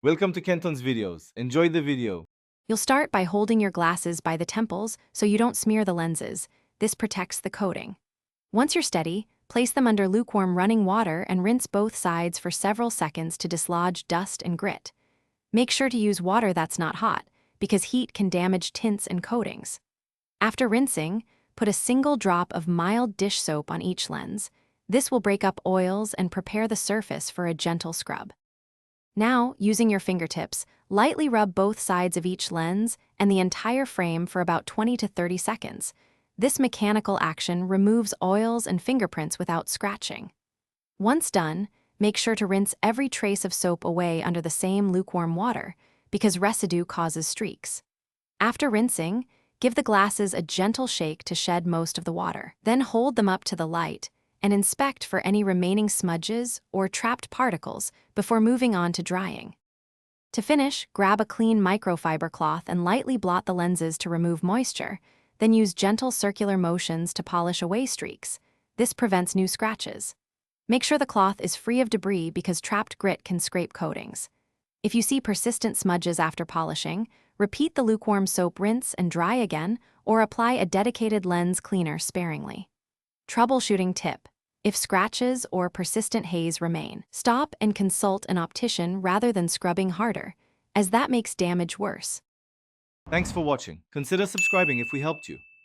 Welcome to Kenton's videos. Enjoy the video. You'll start by holding your glasses by the temples so you don't smear the lenses. This protects the coating. Once you're steady, place them under lukewarm running water and rinse both sides for several seconds to dislodge dust and grit. Make sure to use water that's not hot, because heat can damage tints and coatings. After rinsing, put a single drop of mild dish soap on each lens. This will break up oils and prepare the surface for a gentle scrub. Now, using your fingertips, lightly rub both sides of each lens and the entire frame for about 20 to 30 seconds. This mechanical action removes oils and fingerprints without scratching. Once done, make sure to rinse every trace of soap away under the same lukewarm water, because residue causes streaks. After rinsing, give the glasses a gentle shake to shed most of the water. Then hold them up to the light and inspect for any remaining smudges or trapped particles before moving on to drying. To finish, grab a clean microfiber cloth and lightly blot the lenses to remove moisture, then use gentle circular motions to polish away streaks. This prevents new scratches. Make sure the cloth is free of debris because trapped grit can scrape coatings. If you see persistent smudges after polishing, repeat the lukewarm soap rinse and dry again, or apply a dedicated lens cleaner sparingly. Troubleshooting tip: if scratches or persistent haze remain, stop and consult an optician rather than scrubbing harder, as that makes damage worse. Thanks for watching. Consider subscribing if we helped you.